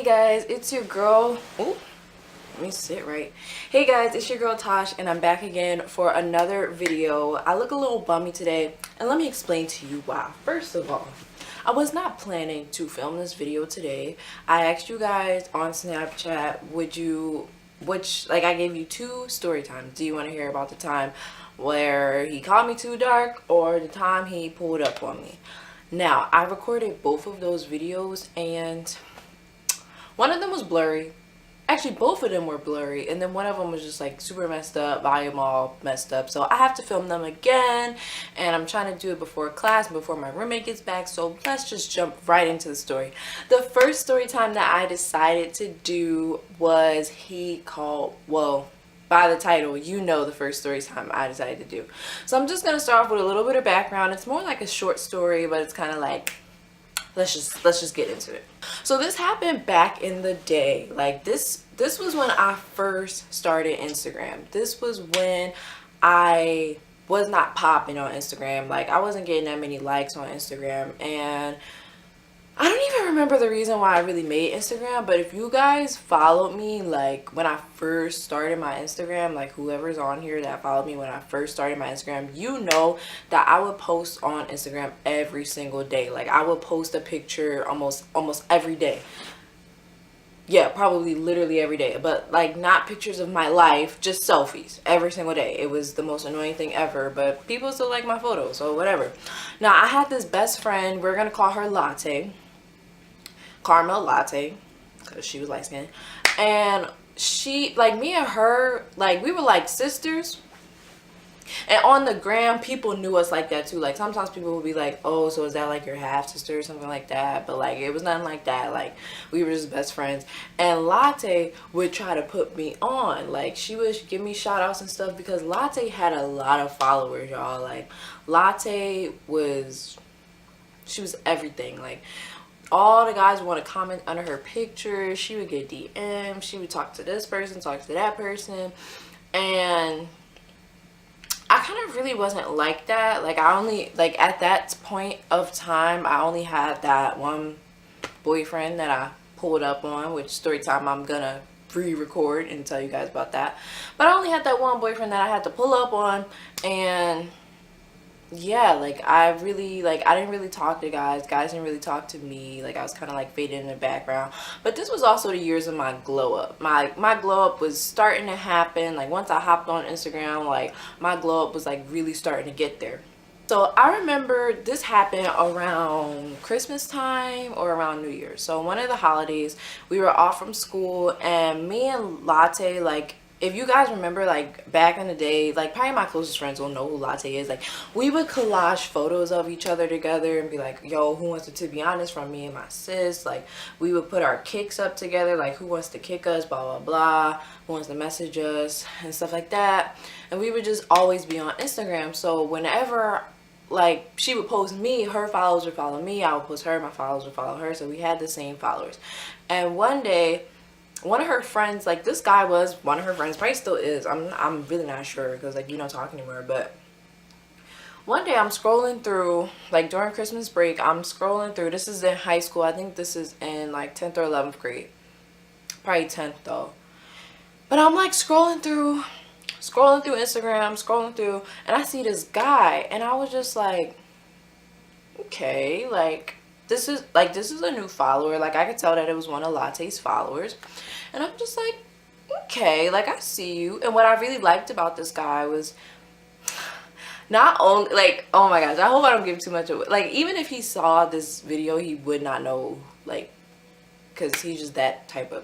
Hey guys, it's your girl. Ooh, let me sit right. Hey guys, it's your girl Tosh, and I'm back again for another video. I look a little bummy today, and let me explain to you why. First of all, I was not planning to film this video today. I asked you guys on Snapchat, I gave you two story times. Do you want to hear about the time where he called me too dark or the time he pulled up on me? Now, I recorded both of those videos, and one of them was blurry. Actually, both of them were blurry, and then one of them was just like super messed up, volume all messed up. So I have to film them again, and I'm trying to do it before class, before my roommate gets back. So let's just jump right into the story. The first story time that I decided to do was he called, well, by the title, you know the first story time I decided to do. So I'm just going to start off with a little bit of background. It's more like a short story, but it's kind of like, let's just get into it. So this happened back in the day. Like this was when I first started Instagram. This was when I was not popping on Instagram. Like I wasn't getting that many likes on Instagram, and I don't even remember the reason why I really made Instagram. But if you guys followed me like when I first started my Instagram, like whoever's on here that followed me when I first started my Instagram, you know that I would post on Instagram every single day. Like I would post a picture almost every day. Yeah, probably literally every day, but like not pictures of my life, just selfies every single day. It was the most annoying thing ever, but people still like my photos, so whatever. Now I had this best friend, we're gonna call her Latte, Caramel Latte, because she was light skinned, and she, like, me and her, like, we were like sisters. And on the gram, people knew us like that too. Like sometimes people would be like, oh, so is that like your half sister or something like that? But like it was nothing like that. Like we were just best friends. And Latte would try to put me on. Like she would give me shout outs and stuff because Latte had a lot of followers, y'all. Like Latte was, she was everything. Like all the guys would want to comment under her picture. She would get DMs. She would talk to this person, talk to that person. And I kind of really wasn't like that. Like I only, like at that point of time, I only had that one boyfriend that I pulled up on, which story time I'm gonna re-record and tell you guys about that. But I only had that one boyfriend that I had to pull up on, and yeah, like I didn't really talk to guys didn't really talk to me. Like I was kind of like faded in the background. But this was also the years of my glow up. My glow up was starting to happen. Like once I hopped on Instagram, like my glow up was like really starting to get there. So I remember this happened around Christmas time or around New Year's. So one of the holidays, we were off from school, and me and Latte, like, if you guys remember, like back in the day, like probably my closest friends will know who Latte is. Like we would collage photos of each other together and be like, yo, who wants to be honest, from me and my sis. Like we would put our kicks up together, like who wants to kick us, blah blah blah, who wants to message us and stuff like that. And we would just always be on Instagram. So whenever like she would post me, her followers would follow me, I would post her, my followers would follow her. So we had the same followers. And one day, one of her friends, like this guy was one of her friends, probably still is, I'm really not sure because like we don't talk anymore. But one day I'm scrolling through, like during Christmas break, I'm scrolling through, this is in high school, I think this is in like 10th or 11th grade, probably 10th though. But I'm like scrolling through Instagram, scrolling through, and I see this guy, and I was just like, okay, like this is a new follower. Like I could tell that it was one of Latte's followers, and I'm just like, okay, like I see you. And what I really liked about this guy was not only, like, oh my gosh, I hope I don't give too much of it. Like even if he saw this video, he would not know, like, because he's just that type of.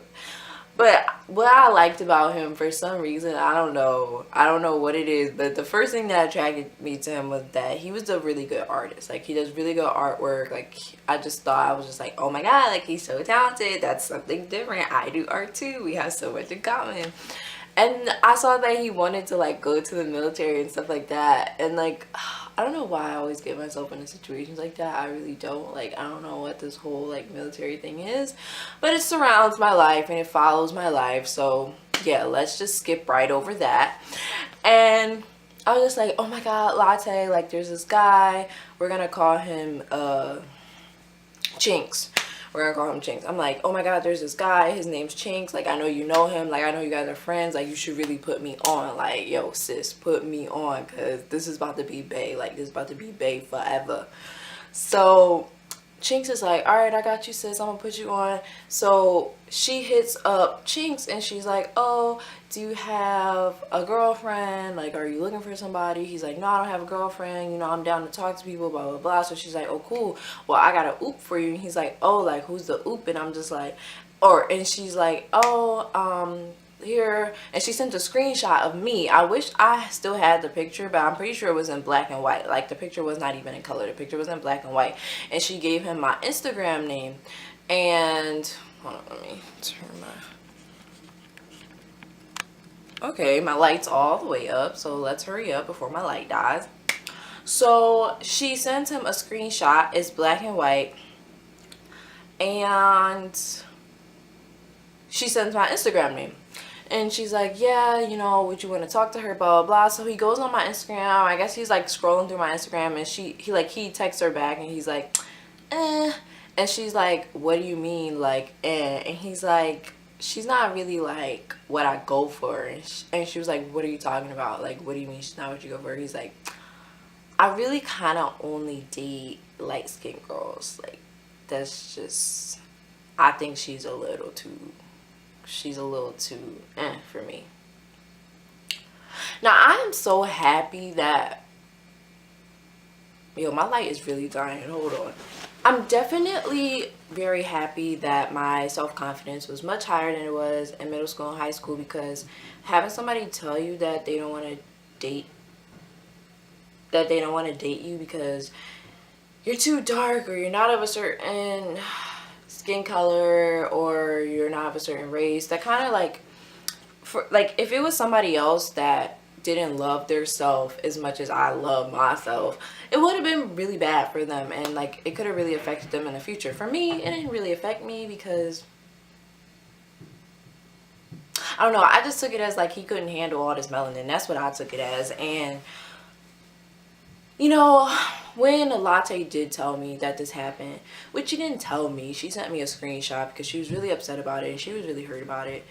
But what I liked about him, for some reason, I don't know what it is, but the first thing that attracted me to him was that he was a really good artist. Like he does really good artwork. Like I was just like, oh my god, like he's so talented. That's something different. I do art too. We have so much in common. And I saw that he wanted to like go to the military and stuff like that. And like, I don't know why I always get myself into situations like that. I really don't. Like, I don't know what this whole like military thing is, but it surrounds my life and it follows my life. So yeah, let's just skip right over that. And I was just like, oh my god, Latte, like there's this guy, we're gonna call him Jinx. We're gonna call him Chinks. I'm like, oh my god, there's this guy, his name's Chinks. Like, I know you know him. Like, I know you guys are friends. Like, you should really put me on. Like, yo, sis, put me on, because this is about to be bae. Like, this is about to be bae forever. So Chinks is like, all right, I got you, sis, I'm gonna put you on. So she hits up Chinks and she's like, oh, do you have a girlfriend? Like, are you looking for somebody? He's like, no, I don't have a girlfriend, you know, I'm down to talk to people, blah blah blah. So she's like, oh cool, well, I got a oop for you. And he's like, oh, like, who's the oop? And I'm just like, and she's like, oh, here, and she sent a screenshot of me. I wish I still had the picture, but I'm pretty sure it was in black and white. Like, the picture was not even in color. The picture was in black and white. And she gave him my Instagram name. And hold on, let me turn okay, my light's all the way up, so let's hurry up before my light dies. So she sends him a screenshot. It's black and white, and she sends my Instagram name. And she's like, yeah, you know, would you want to talk to her, blah, blah, blah. So he goes on my Instagram. I guess he's, like, scrolling through my Instagram. And he texts her back. And he's like, eh. And she's like, what do you mean, like, eh? And he's like, she's not really, like, what I go for. And she was like, what are you talking about? Like, what do you mean she's not what you go for? He's like, I really kind of only date light-skinned girls. Like, that's just, I think she's a little too for me. Now, I am so happy that, yo, my light is really dying. Hold on. I'm definitely very happy that my self-confidence was much higher than it was in middle school and high school, because having somebody tell you that they don't want to date you because you're too dark, or you're not of a certain skin color, or you're not of a certain race, that kind of like, if it was somebody else that didn't love their self as much as I love myself, it would have been really bad for them, and like, it could have really affected them in the future. For me, it didn't really affect me because, I don't know, I just took it as like he couldn't handle all this melanin. That's what I took it as. And you know, when LITTTT did tell me that this happened, which she didn't tell me, she sent me a screenshot because she was really upset about it and she was really hurt about it.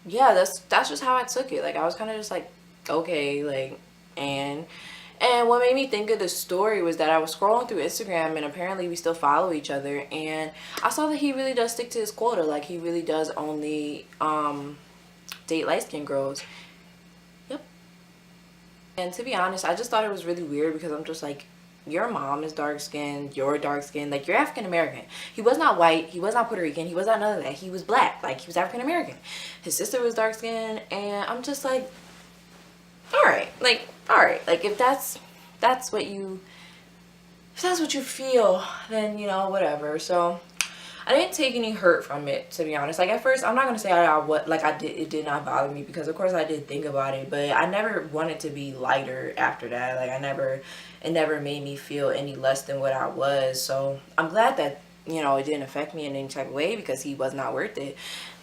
Yeah, that's just how I took it. Like, I was kind of just like, okay, like, and what made me think of the story was that I was scrolling through Instagram, and apparently we still follow each other, and I saw that he really does stick to his quota. Like, he really does only date light-skinned girls. And to be honest, I just thought it was really weird because I'm just like, your mom is dark skinned, you're dark skinned, like, you're African American. He was not white, he was not Puerto Rican, he was not none of that. He was black, like, he was African American. His sister was dark skinned, and I'm just like, alright, like, if that's what you feel, then, you know, whatever. So I didn't take any hurt from it, to be honest. Like, at first, I'm not gonna say it did not bother me, because of course I did think about it, but I never wanted to be lighter after that. Like, it never made me feel any less than what I was. So I'm glad that, you know, it didn't affect me in any type of way, because he was not worth it.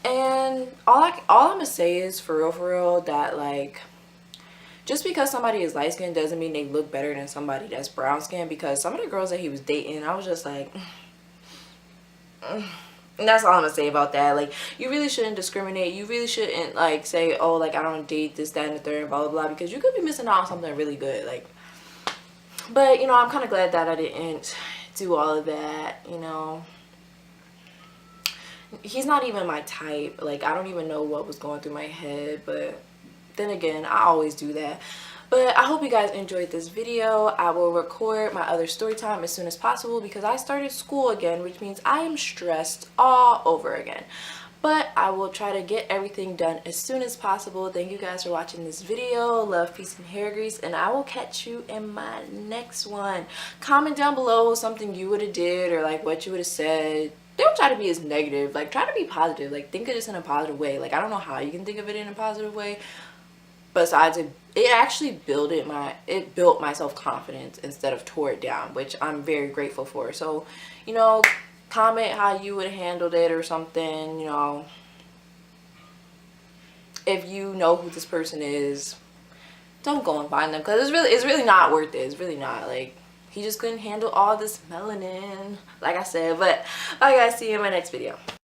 And all I'm gonna say is, for real, that, like, just because somebody is light skinned doesn't mean they look better than somebody that's brown skinned, because some of the girls that he was dating, I was just like, and that's all I'm gonna say about that. Like, you really shouldn't discriminate. You really shouldn't, like, say, oh, like, I don't date this, that, and the third, blah, blah, blah, because you could be missing out on something really good. Like, but, you know, I'm kind of glad that I didn't do all of that, you know. He's not even my type. Like, I don't even know what was going through my head, but then again, I always do that. But I hope you guys enjoyed this video. I will record my other story time as soon as possible, because I started school again, which means I am stressed all over again. But I will try to get everything done as soon as possible. Thank you guys for watching this video. Love, peace, and hair grease. And I will catch you in my next one. Comment down below something you would have did, or like what you would have said. Don't try to be as negative. Like, try to be positive. Like, think of this in a positive way. Like, I don't know how you can think of it in a positive way, besides it actually built my self-confidence instead of tore it down, which I'm very grateful for. So, you know, comment how you would have handled it or something. You know, if you know who this person is, don't go and find them, because it's really not worth it. It's really not. Like, he just couldn't handle all this melanin, like I said. But bye guys, see you in my next video.